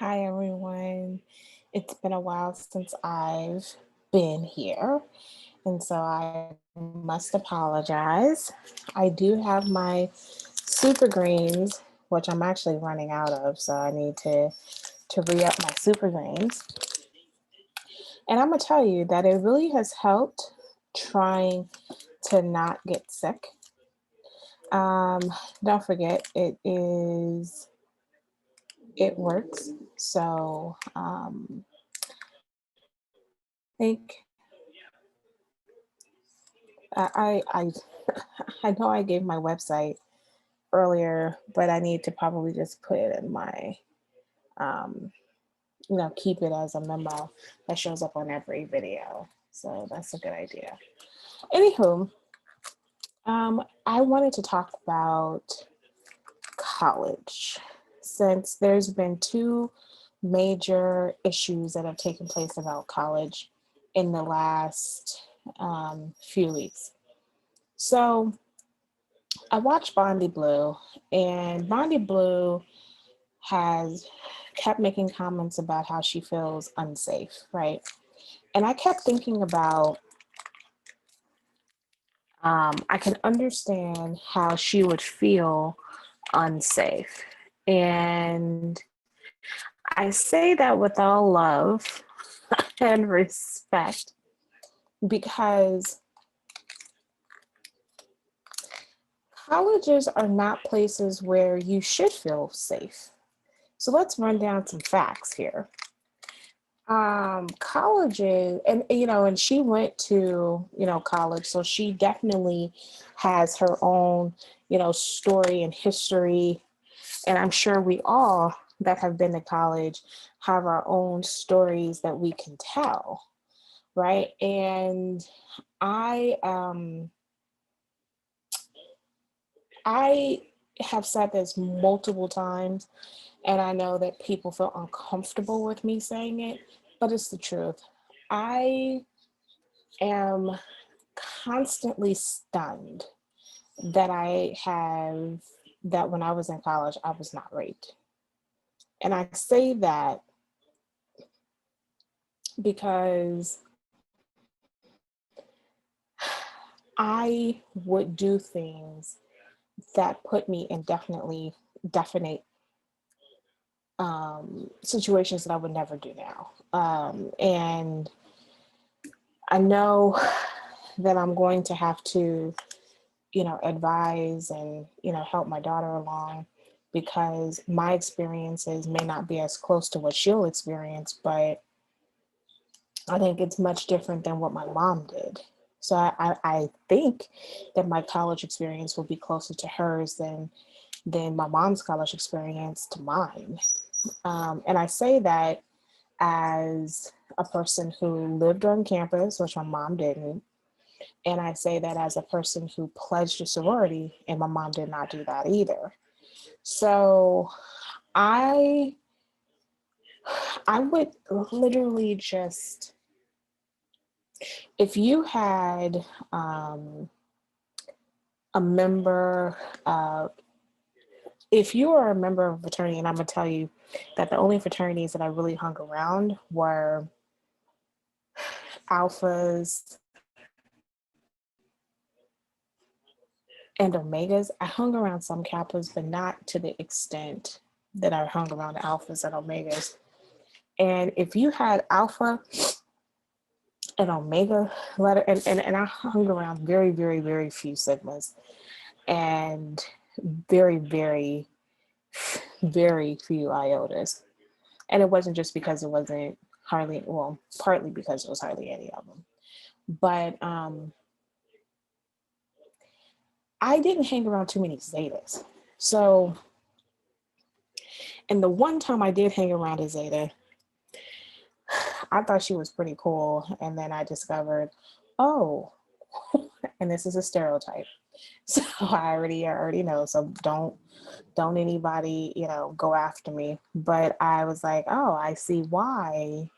Hi, everyone. It's been a while since I've been here, and so I must apologize. I do have my super greens, which I'm actually running out of, so I need to re-up my super greens. And I'm gonna tell you that it really has helped trying to not get sick. Um, don't forget, it works. So think I I know I gave my website earlier, but I need to probably just put it in my um, keep it as a memo that shows up on every video. So that's a good idea. Anywho, I wanted to talk about college since there's been two major issues that have taken place about college in the last few weeks. So I watched Bondi Blue, and Bondi Blue has kept making comments about how she feels unsafe, right? And I kept thinking about, I can understand how she would feel unsafe. And I say that with all love and respect because colleges are not places where you should feel safe. So let's run down some facts here. Colleges, and she went to college, so she definitely has her own story and history, and I'm sure we all that have been to college have our own stories that we can tell, right? And I have said this multiple times, and I know that people feel uncomfortable with me saying it, but it's the truth. I am constantly stunned that that when I was in college, I was not raped. And I say that because I would do things that put me in definite situations that I would never do now. And I know that I'm going to have to advise and, help my daughter along because my experiences may not be as close to what she'll experience, but I think it's much different than what my mom did. So I think that my college experience will be closer to hers than my mom's college experience to mine. And I say that as a person who lived on campus, which my mom didn't, and I say that as a person who pledged a sorority, and my mom did not do that either. So I I would literally just, if you had a member, uh, if you are a member of a fraternity, and I'm gonna tell you that the only fraternities that I really hung around were alphas and omegas. I hung around some kappas, but not to the extent that I hung around alphas and omegas. And if you had alpha and omega letter, and I hung around very, very, very few sigmas and very, very, very few iotas. And it wasn't just because it wasn't hardly, well, partly because it was hardly any of them. But I didn't hang around too many zetas. So, and the one time I did hang around a zeta, I thought she was pretty cool. And then I discovered, oh, and this is a stereotype. So I already know. So don't anybody, go after me. But I was like, oh, I see why.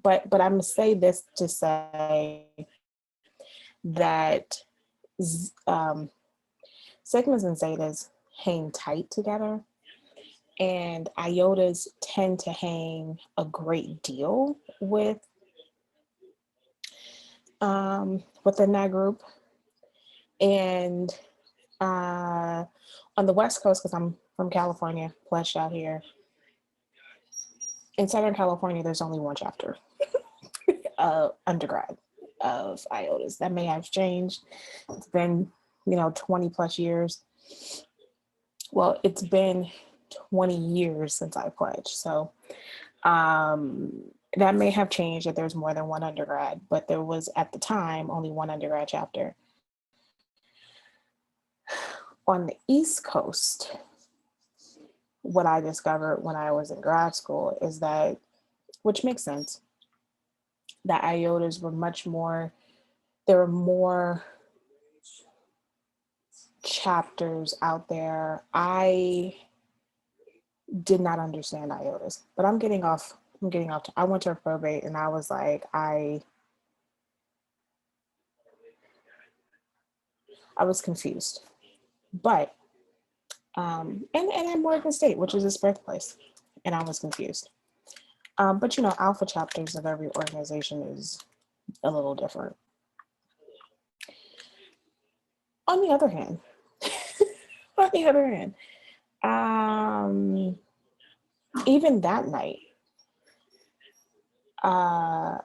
But I'm gonna say this to say that um, sigmas and zetas hang tight together, And IOTAs tend to hang a great deal within that group. And on the West Coast, because I'm from California, pledged out here, in Southern California, there's only one chapter undergrad of IOTAs. That may have changed. It's been, 20 plus years. Well, it's been 20 years since I pledged. So that may have changed that there's more than one undergrad, but there was at the time only one undergrad chapter. On the East Coast, what I discovered when I was in grad school is that, which makes sense, that IOTAs were there were more chapters out there. I did not understand IOTAs, but I'm getting off. I went to a probate and I was like, I was confused, but, and at Morgan State, which is his birthplace, and I was confused. But alpha chapters of every organization is a little different. On the other hand, even that night, I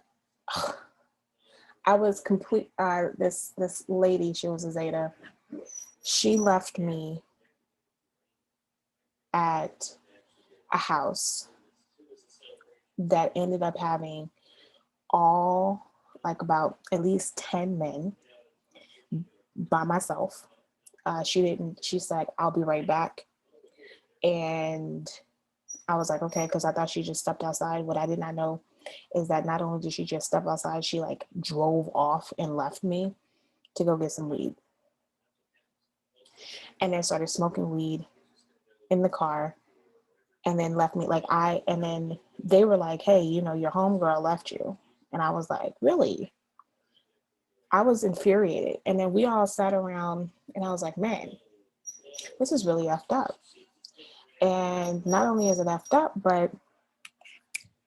was complete. This lady, she was a Zeta. She left me at a house that ended up having about at least 10 men by myself. She said, I'll be right back. And I was like, okay, because I thought she just stepped outside. What I did not know is that not only did she just step outside, she drove off and left me to go get some weed. And then started smoking weed in the car and then left me and then they were like, hey, your homegirl left you. And I was like, really? I was infuriated. And then we all sat around and I was like, man, this is really effed up. And not only is it effed up, but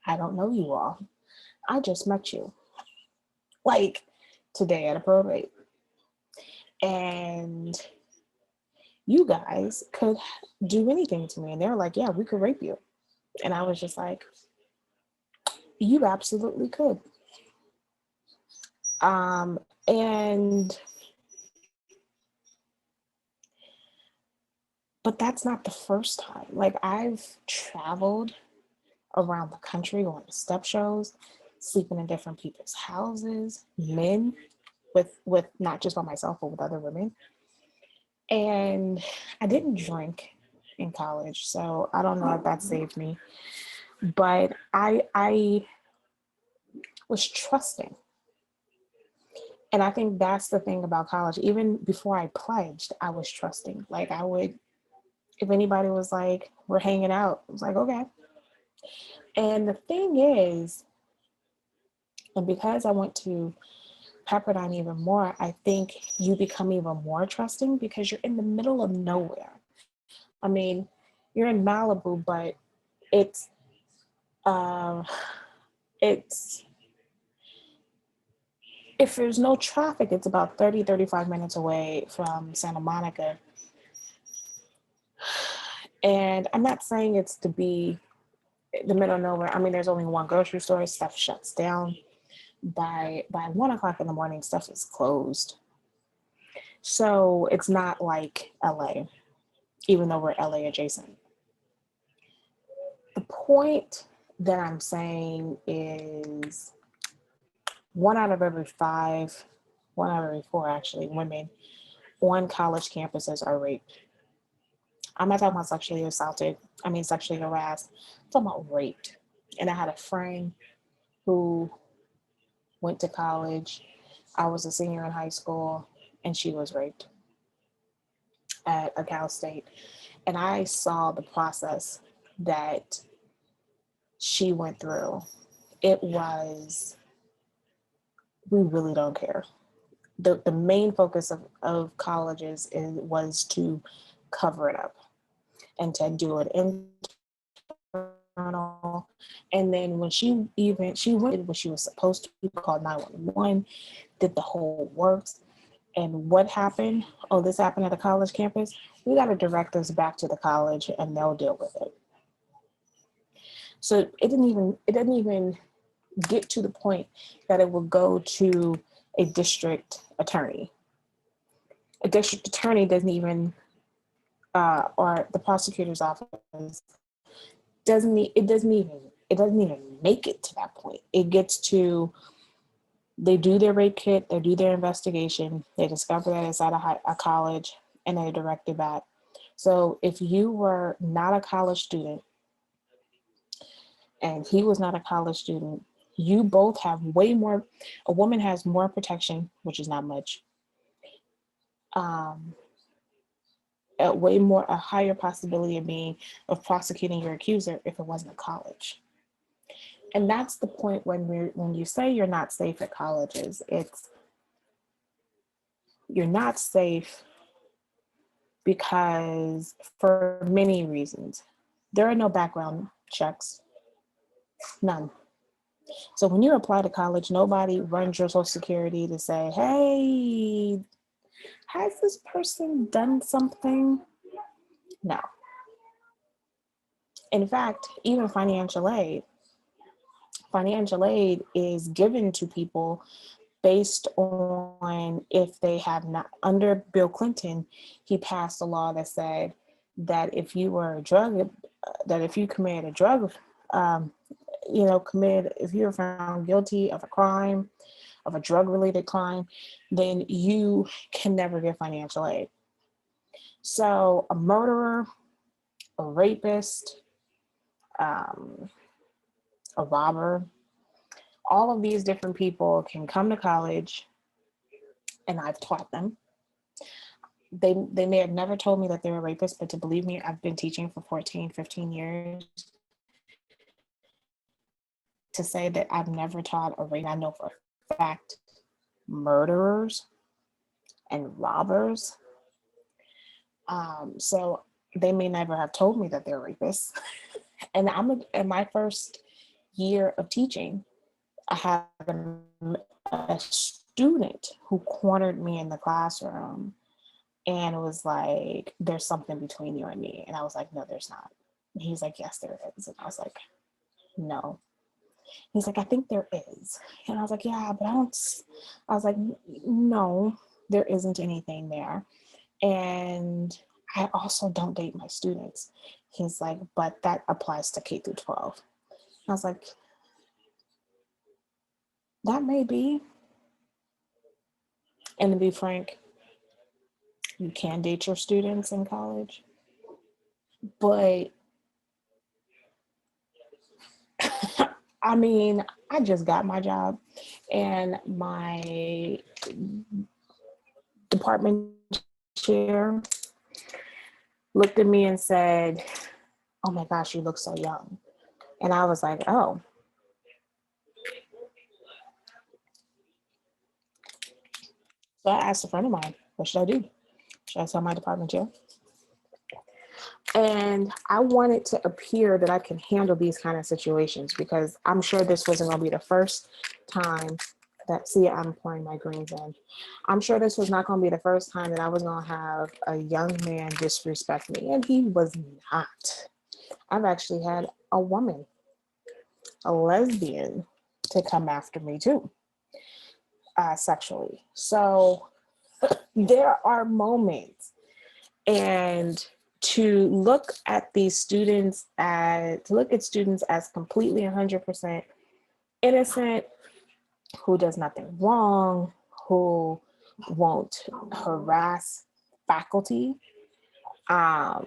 I don't know you all. I just met you today at a probate. And you guys could do anything to me. And they were like, yeah, we could rape you. And I was just like, you absolutely could. But that's not the first time. I've traveled around the country going to step shows, sleeping in different people's houses, men with not just by myself, but with other women. And I didn't drink in college, so I don't know if that saved me. But I was trusting. And I think that's the thing about college. Even before I pledged, I was trusting. If anybody was like, we're hanging out, I was like, okay. And the thing is, and because I went to Pepperdine even more, I think you become even more trusting because you're in the middle of nowhere. I mean, you're in Malibu, but it's if there's no traffic, it's about 35 minutes away from Santa Monica. And I'm not saying it's to be the middle of nowhere. I mean, there's only one grocery store, stuff shuts down. By 1 o'clock in the morning, stuff is closed. So it's not like LA, even though we're LA adjacent. The point that I'm saying is 1 out of every 5, 1 out of every 4 actually, women on college campuses are raped. I'm not talking about sexually harassed. I'm talking about raped. And I had a friend who went to college. I was a senior in high school and she was raped at a Cal State. And I saw the process that she went through. It was, we really don't care. The main focus of colleges was to cover it up and to do it internally journal. And then when she went what she was supposed to, called 911, did the whole works. And what happened? Oh, this happened at a college campus. We got to direct us back to the college and they'll deal with it. So it didn't even get to the point that it would go to a district attorney. A district attorney doesn't even, or the prosecutor's office it doesn't even make it to that point. It gets to, they do their rape kit, they do their investigation, they discover that it's at a college, and they direct it back. So if you were not a college student and he was not a college student, you both have way more, a woman has more protection, which is not much, a higher possibility of prosecuting your accuser if it wasn't a college. And that's the point when you say you're not safe at colleges, you're not safe because for many reasons. There are no background checks, none. So when you apply to college, nobody runs your social security to say, hey, has this person done something? No. In fact, even financial aid is given to people based on if they have not. Under Bill Clinton, he passed a law that said that if you committed a drug, if you were found guilty of a crime, of a drug-related crime, then you can never get financial aid. So a murderer, a rapist, a robber, all of these different people can come to college, and I've taught them. They may have never told me that they're a rapist, but to believe me, I've been teaching for 14, 15 years. To say that I've never taught a rape, I know for a fact murderers and robbers. So they may never have told me that they're rapists. And in my first year of teaching, I had a student who cornered me in the classroom and was like, there's something between you and me. And I was like, no, there's not. And he's like, yes, there is. And I was like, no. He's like, I think there is. And I was like, yeah, but I was like, no, there isn't anything there. And I also don't date my students. He's like, but that applies to K through 12. I was like, that may be. And to be frank, you can date your students in college, but I mean, I just got my job and my department chair looked at me and said, oh my gosh, you look so young. And I was like, oh. So I asked a friend of mine, what should I do? Should I tell my department chair? And I wanted to appear that I can handle these kind of situations because I'm sure this wasn't going to be the first time I'm pouring my greens in. I'm sure this was not going to be the first time that I was going to have a young man disrespect me, and he was not. I've actually had a woman, a lesbian, to come after me too, sexually. So there are moments, and to look at students as completely 100% innocent, who does nothing wrong, who won't harass faculty, that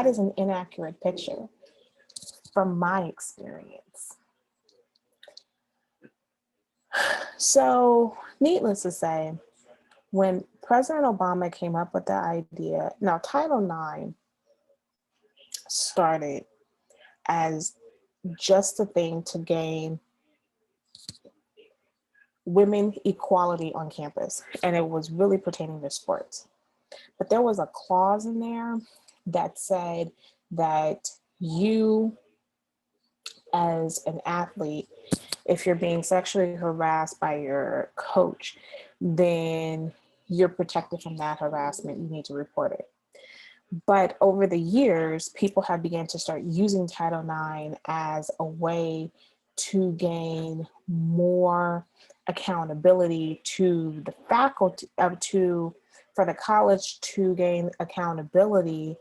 is an inaccurate picture from my experience. So, needless to say, when President Obama came up with the idea, now Title IX started as just a thing to gain women equality on campus, and it was really pertaining to sports. But there was a clause in there that said that you, as an athlete, if you're being sexually harassed by your coach, then you're protected from that harassment. You need to report it. But over the years, people have begun to start using Title IX as a way to gain more accountability to the faculty, for the college to gain accountability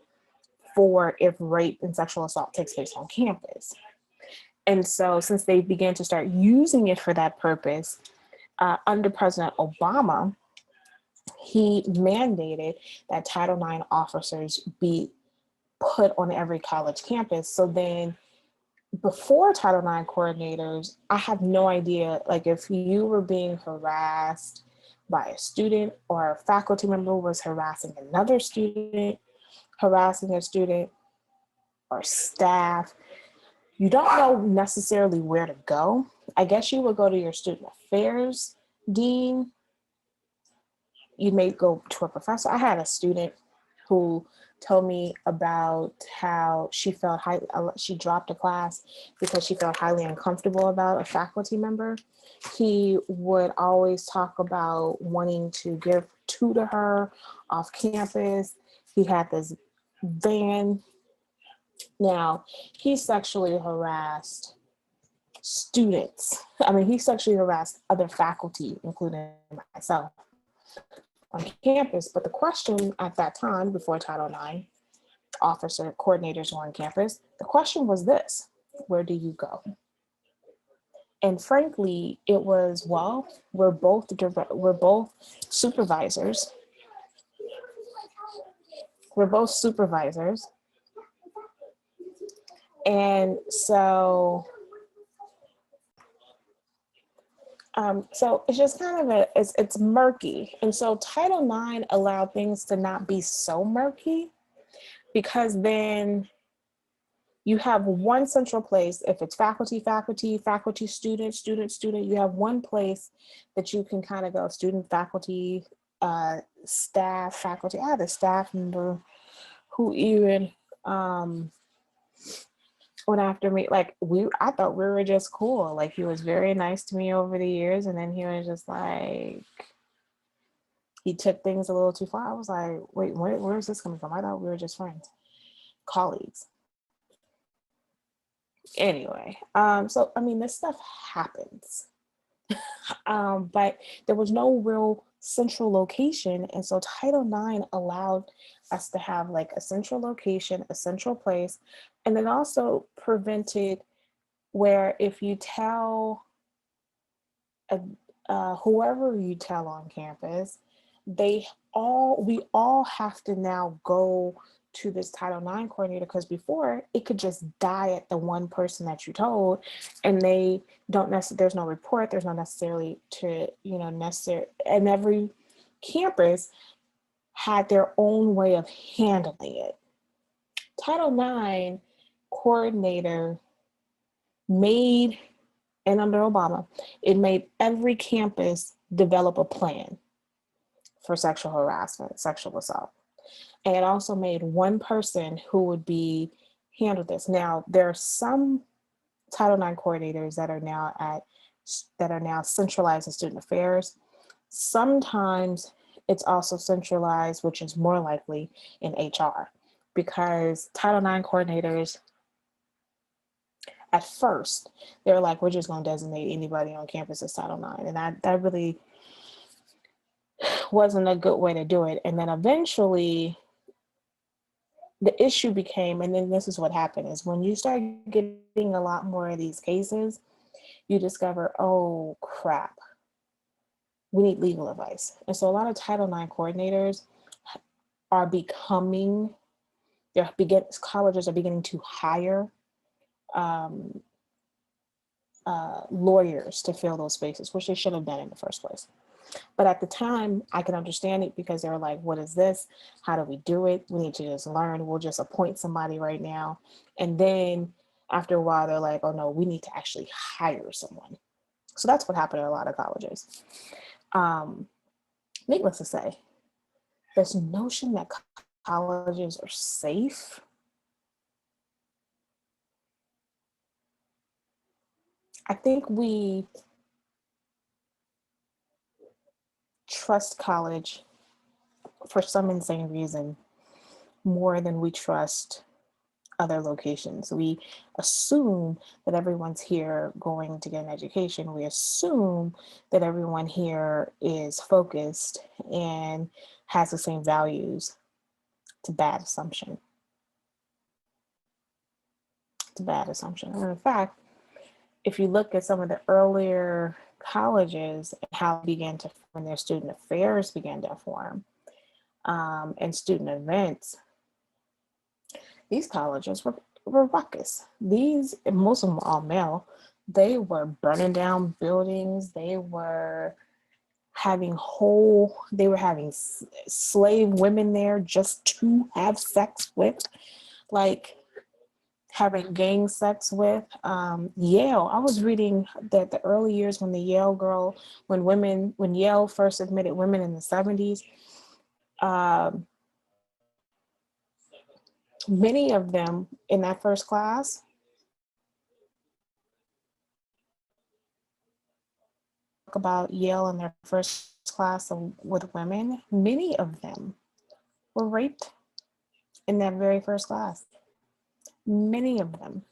for if rape and sexual assault takes place on campus. And so, since they began to start using it for that purpose, under President Obama, he mandated that Title IX officers be put on every college campus. So then, before Title IX coordinators, I have no idea, like if you were being harassed by a student or a faculty member was harassing another student, harassing a student or staff, you don't know necessarily where to go. I guess you would go to your student affairs dean. You may go to a professor. I had a student who told me about how she dropped a class because she felt highly uncomfortable about a faculty member. He would always talk about wanting to tutor her off campus. He had this van. Now, he sexually harassed students. I mean, he sexually harassed other faculty, including myself, on campus. But the question at that time, before Title IX, officer coordinators were on campus, the question was this: where do you go? And frankly, it was, well, we're both supervisors. We're both supervisors. And so it's just kind of it's murky. And so Title IX allowed things to not be so murky, because then you have one central place. If it's faculty, student, you have one place that you can kind of go: student, faculty, staff, faculty. I had a staff member who even went after me. Like, I thought we were just cool. Like, he was very nice to me over the years, and then he was just like, he took things a little too far. I was like, wait, where's this coming from? I thought we were just friends, colleagues. Anyway, so I mean, this stuff happens, but there was no real central location, and so Title IX allowed us to have like a central location, a central place, and it also prevented where if you tell whoever you tell on campus, we all have to now go to this Title IX coordinator, because before it could just die at the one person that you told, and they don't necessarily, there's no report, there's not necessarily necessary, and every campus had their own way of handling it. Title IX coordinator made, and under Obama, it made every campus develop a plan for sexual harassment, sexual assault. And it also made one person who would be handle this. Now, there are some Title IX coordinators that are now centralized in student affairs. Sometimes it's also centralized, which is more likely, in HR, because Title IX coordinators, at first, they're like, we're just going to designate anybody on campus as Title IX. And that really wasn't a good way to do it. And then eventually, the issue became, and then this is what happened, is when you start getting a lot more of these cases, you discover, oh crap, we need legal advice. And so a lot of Title IX coordinators are colleges are beginning to hire lawyers to fill those spaces, which they should have done in the first place. But at the time, I can understand it, because they were like, what is this? How do we do it? We need to just learn. We'll just appoint somebody right now. And then after a while, they're like, oh no, we need to actually hire someone. So that's what happened at a lot of colleges. Needless to say, this notion that colleges are safe I think we trust college for some insane reason more than we trust other locations. We assume that everyone's here going to get an education. We assume that everyone here is focused and has the same values. It's a bad assumption. It's a bad assumption. And in fact, if you look at some of the earlier colleges and how they began to form, their student affairs began to form, and student events, these colleges were ruckus. These, most of them all male, they were burning down buildings. They were having slave women there just to have sex with, like having gang sex with. Yale, I was reading that the early years when when Yale first admitted women in the 70s, um, many of them in that first class, about Yale in their first class with women, many of them were raped in that very first class. Many of them.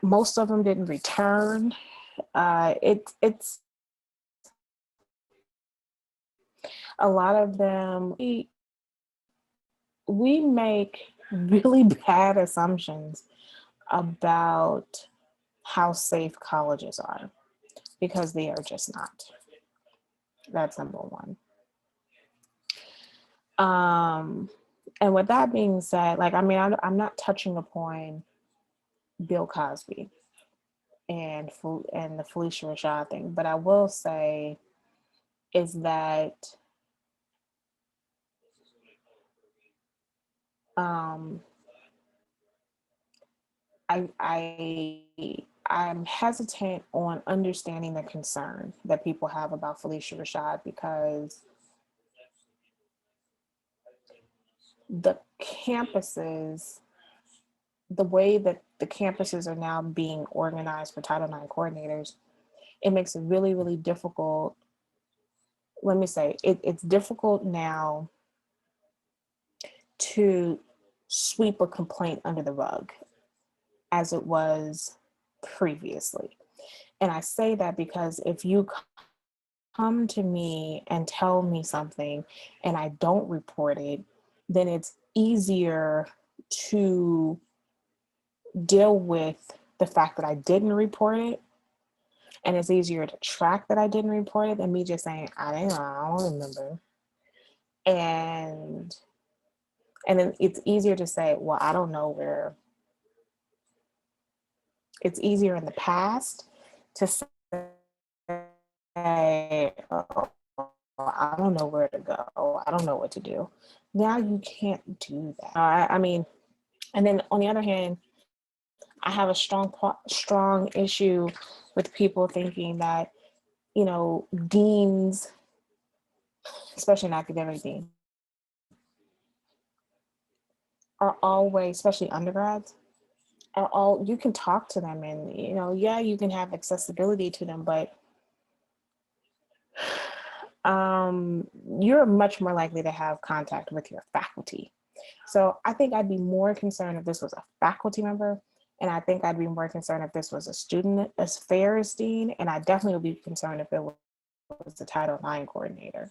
Most of them didn't return. It's a lot of them. We make really bad assumptions about how safe colleges are because they are just not. That's number one. And with that being said, like, I mean, I'm not touching upon Bill Cosby and the Felicia Rashad thing, but I will say is that um, I'm hesitant on understanding the concern that people have about Felicia Rashad because the campuses, the way that the campuses are now being organized for Title IX coordinators, it makes it really, really difficult. Let me say, it's difficult now to sweep a complaint under the rug as it was previously. And I say that because if you come to me and tell me something and I don't report it, then it's easier to deal with the fact that I didn't report it. And it's easier to track that I didn't report it than me just saying, I didn't know, I don't remember. And then it's easier to say, well, I don't know where. It's easier in the past to say, oh, I don't know where to go. I don't know what to do. Now you can't do that. I mean, and then on the other hand, I have a strong issue with people thinking that, deans, especially an academic dean, are always, especially undergrads, are all, you can talk to them and, yeah, you can have accessibility to them, but you're much more likely to have contact with your faculty. So I think I'd be more concerned if this was a faculty member, and I think I'd be more concerned if this was a student affairs dean, and I definitely would be concerned if it was the Title IX coordinator.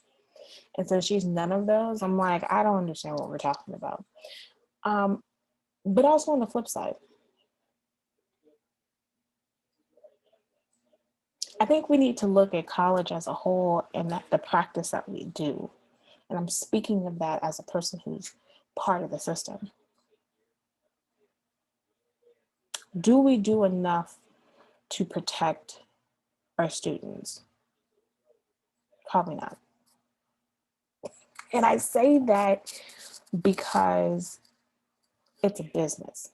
And since she's none of those, I'm like, I don't understand what we're talking about. But also on the flip side, I think we need to look at college as a whole and the practice that we do. And I'm speaking of that as a person who's part of the system. Do we do enough to protect our students? Probably not. And I say that because it's a business.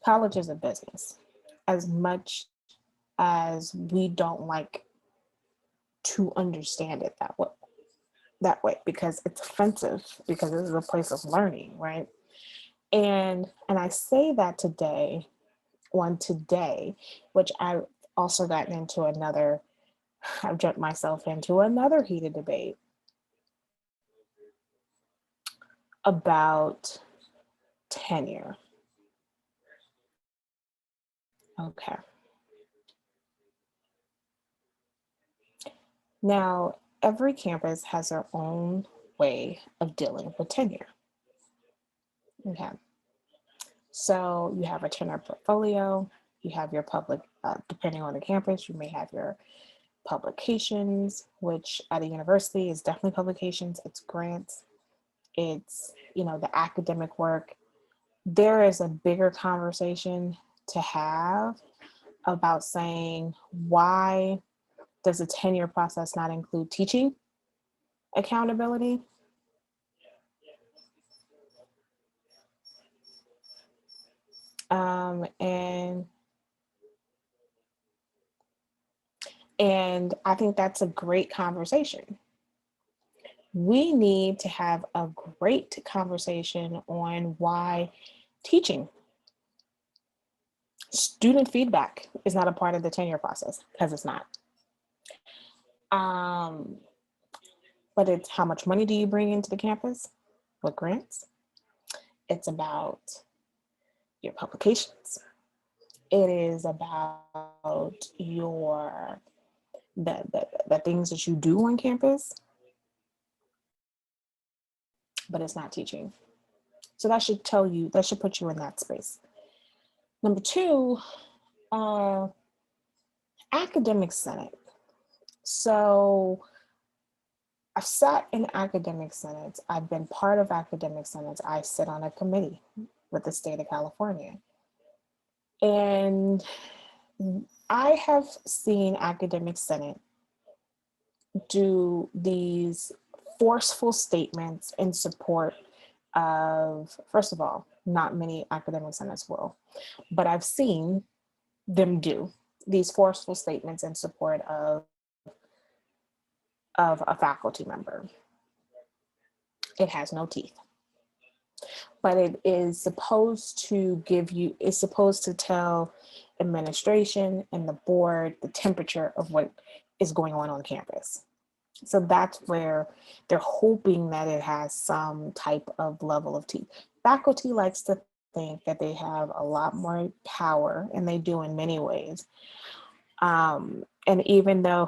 College is a business. As much as we don't like to understand it that way, because it's offensive, because this is a place of learning, right? And I say that today on today, which I've also gotten into another, I've jumped myself into another heated debate about tenure. Okay. Now, every campus has their own way of dealing with tenure. Okay. So you have a tenure portfolio, you have your public, depending on the campus, you may have your publications, which at a university is definitely publications, it's grants, it's, the academic work. There is a bigger conversation to have about saying, why does the tenure process not include teaching accountability? And I think that's a great conversation. We need to have a great conversation on why teaching, student feedback is not a part of the tenure process, because it's not. Um, but it's how much money do you bring into the campus with grants? It's about your publications. It is about your the things that you do on campus, but it's not teaching. So that should put you in that space. Number two, uh, academic senate. So I've sat in academic senates. I've been part of academic senates. I sit on a committee with the state of California. And I have seen academic senate do these forceful statements in support of, first of all, not many academic senates will, but I've seen them do these forceful statements in support of a faculty member. It has no teeth, but it is supposed to it's supposed to tell administration and the board the temperature of what is going on campus. So that's where they're hoping that it has some type of level of teeth. Faculty likes to think that they have a lot more power, and they do in many ways. And even though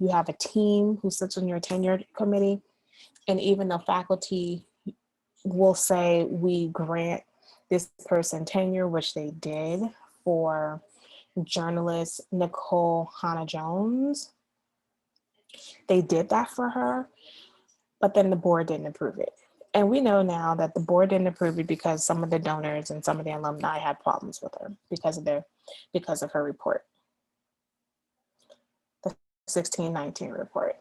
you have a team who sits on your tenure committee, and even though faculty will say we grant this person tenure, which they did for journalist Nicole Hannah-Jones, they did that for her, but then the board didn't approve it. And we know now that the board didn't approve it because some of the donors and some of the alumni had problems with her because of her report, the 1619 report.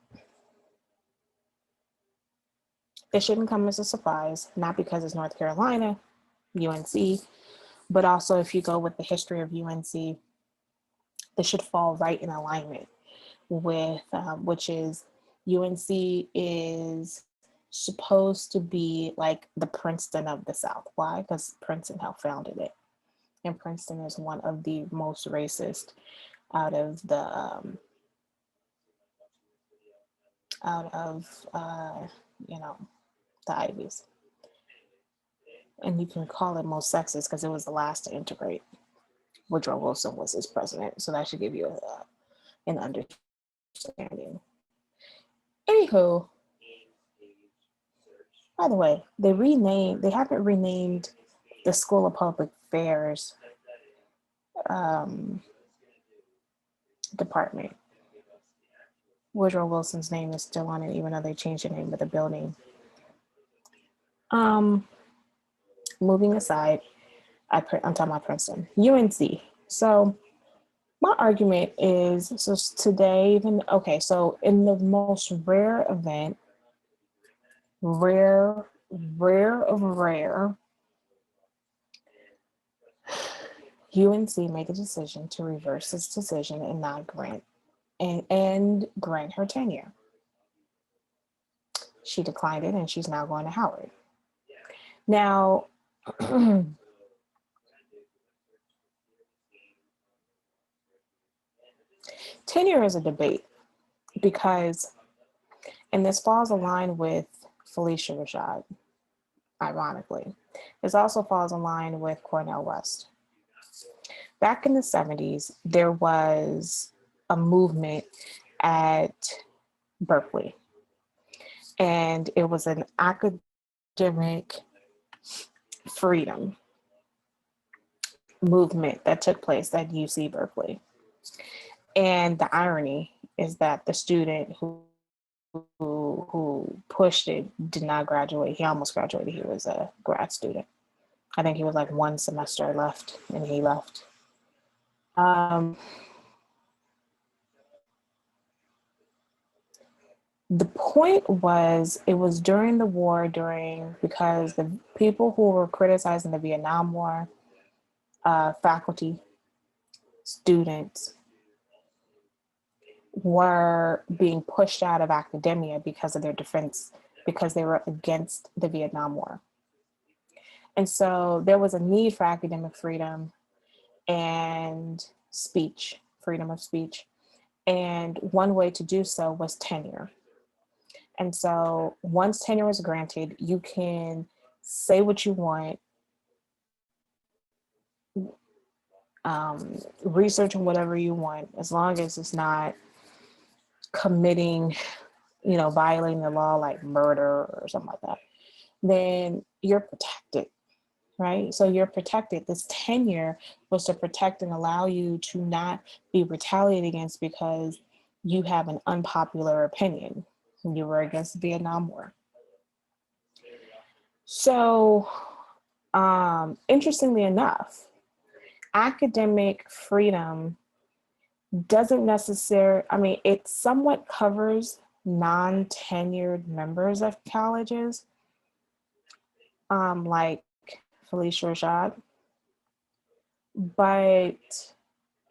It shouldn't come as a surprise, not because it's North Carolina, UNC, but also if you go with the history of UNC, this should fall right in alignment with, which is UNC is supposed to be like the Princeton of the South. Why? Because Princeton helped founded it. And Princeton is one of the most racist out of the, the Ivies. And you can call it most sexist because it was the last to integrate. Woodrow Wilson was his president. So that should give you an understanding. Anywho, by the way, they haven't renamed the School of Public Affairs department. Woodrow Wilson's name is still on it, even though they changed the name of the building. Moving aside, I'm talking about Princeton, UNC. So my argument is, so today, so in the most rare event, rare of rare, UNC made the decision to reverse its decision and not grant and grant her tenure. She declined it, and she's now going to Howard. Now, tenure is a debate because, and this falls aligned with Felicia Rashad, ironically. This also falls in line with Cornel West. Back in the 70s, there was a movement at Berkeley, and it was an academic freedom movement that took place at UC Berkeley. And the irony is that the student who pushed it did not graduate. He almost graduated. He was a grad student. I think he was like one semester left, and he left. The point was, it was during the war, because the people who were criticizing the Vietnam War, faculty, students, were being pushed out of academia because of their defense, because they were against the Vietnam War. And so there was a need for academic freedom and speech, freedom of speech. And one way to do so was tenure. And so once tenure is granted, you can say what you want, research whatever you want, as long as it's not committing, violating the law like murder or something like that, then you're protected, right? So you're protected. This tenure was to protect and allow you to not be retaliated against because you have an unpopular opinion. You were against the Vietnam War. So, interestingly enough, academic freedom doesn't necessarily, it somewhat covers non-tenured members of colleges, like Felicia Rashad, but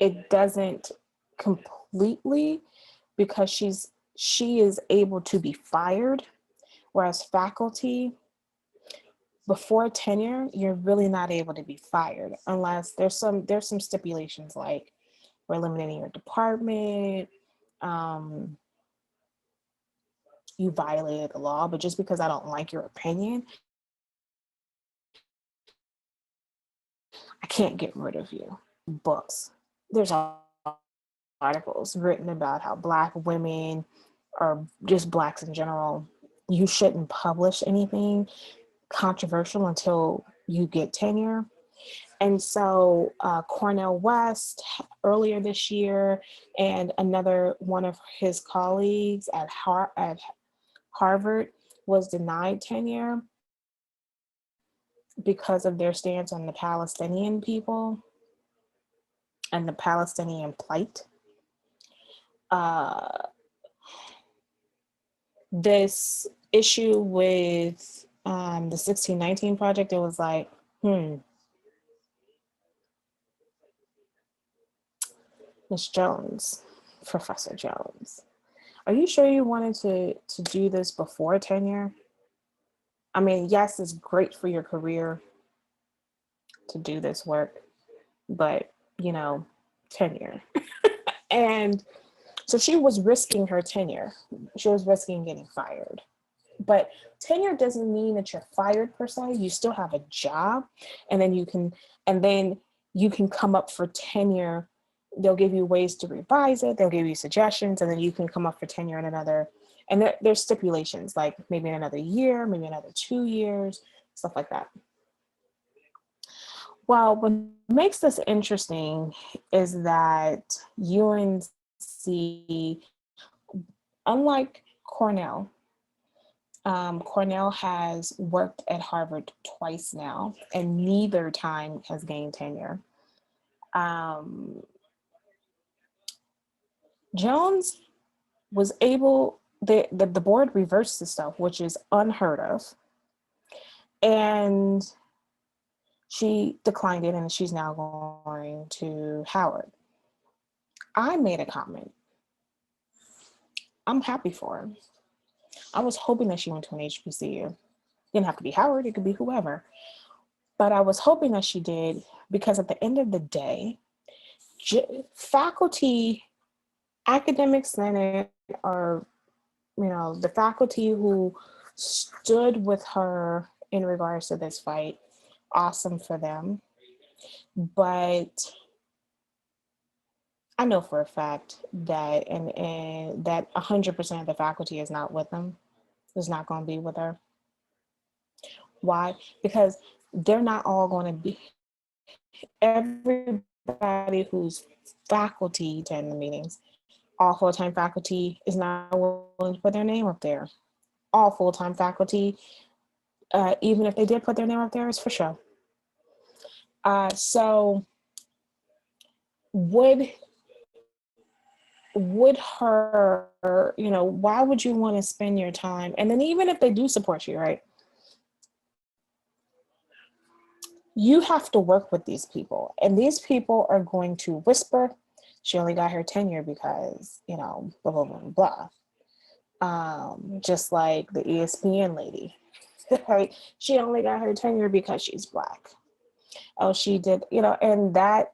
it doesn't completely, because she is able to be fired, whereas faculty, before tenure, you're really not able to be fired unless there's some stipulations, like we're eliminating your department, you violated the law, but just because I don't like your opinion, I can't get rid of you. Books. There's articles written about how Black women, or just Blacks in general, you shouldn't publish anything controversial until you get tenure. And so Cornel West earlier this year, and another one of his colleagues at Harvard was denied tenure because of their stance on the Palestinian people and the Palestinian plight. This issue with the 1619 Project, it was like, Miss Jones, Professor Jones, are you sure you wanted to do this before tenure? Yes, it's great for your career to do this work, but tenure. And so she was risking her tenure. She was risking getting fired. But tenure doesn't mean that you're fired per se. You still have a job, and then you can come up for tenure. They'll give you ways to revise it. They'll give you suggestions, and then you can come up for tenure in another. And there's stipulations, like maybe in another year, maybe another 2 years, stuff like that. Well, what makes this interesting is that UNC, unlike Cornell, Cornell has worked at Harvard twice now, and neither time has gained tenure. Jones was able, the board reversed the stuff, which is unheard of. And she declined it, and she's now going to Howard. I made a comment. I'm happy for her. I was hoping that she went to an HBCU. Didn't have to be Howard, it could be whoever. But I was hoping that she did, because at the end of the day, faculty academic senate, or the faculty who stood with her in regards to this fight, awesome for them. But I know for a fact that and that 100% of the faculty is not with them, is not going to be with her. Why? Because they're not all going to be, everybody who's faculty to attend the meetings, all full-time faculty is not willing to put their name up there. All full-time faculty, even if they did put their name up there, it's for show. So would her, why would you want to spend your time? And then even if they do support you, right? You have to work with these people, and these people are going to whisper, she only got her tenure because, blah, blah, blah, blah. Just like the ESPN lady, right? She only got her tenure because she's Black. Oh, she did, and that,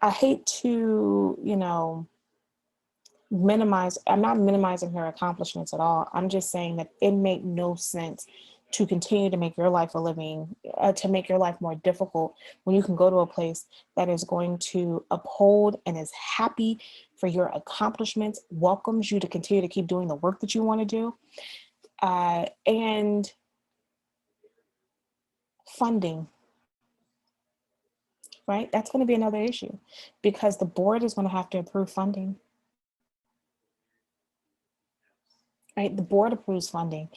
I hate to, I'm not minimizing her accomplishments at all. I'm just saying that it made no sense to continue to make your life to make your life more difficult when you can go to a place that is going to uphold and is happy for your accomplishments, welcomes you to continue to keep doing the work that you want to do. And funding, right? That's going to be another issue because the board is going to have to approve funding. Right? The board approves funding.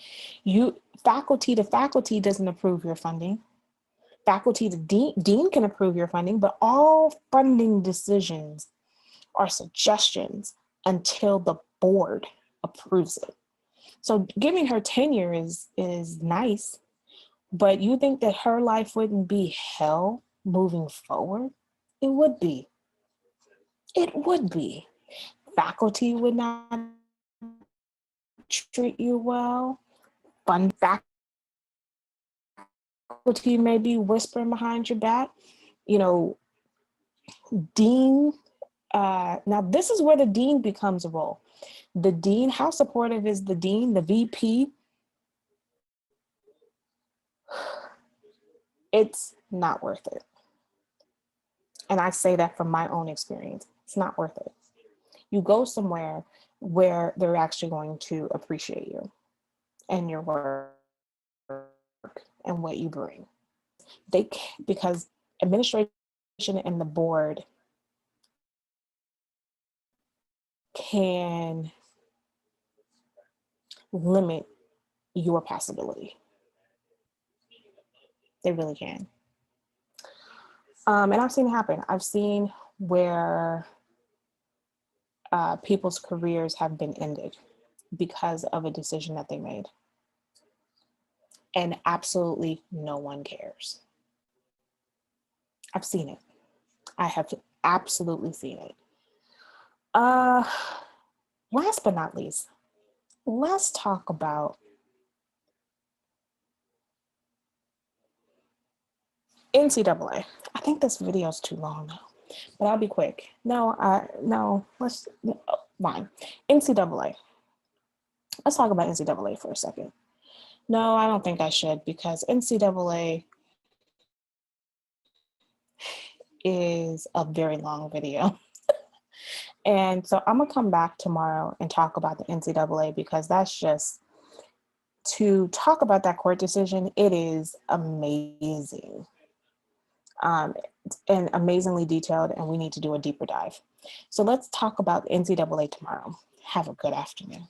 Faculty to faculty doesn't approve your funding. Faculty to dean can approve your funding, but all funding decisions are suggestions until the board approves it. So giving her tenure is nice, but you think that her life wouldn't be hell moving forward? It would be. It would be. Faculty would not treat you well. Fun faculty may be whispering behind your back. Dean, now this is where the dean becomes a role. The dean, how supportive is the dean, the VP? It's not worth it. And I say that from my own experience. It's not worth it. You go somewhere where they're actually going to appreciate you and your work and what you bring. Because administration and the board can limit your possibility. They really can. And I've seen it happen. I've seen where people's careers have been ended because of a decision that they made. And absolutely no one cares. I've seen it. I have absolutely seen it. Last but not least, let's talk about NCAA. I think this video is too long now, but I'll be quick. Fine. NCAA. Let's talk about NCAA for a second. No, I don't think I should, because NCAA is a very long video. And so I'm gonna come back tomorrow and talk about the NCAA, because that's just, to talk about that court decision, it is amazing. And amazingly detailed, and we need to do a deeper dive. So let's talk about NCAA tomorrow. Have a good afternoon.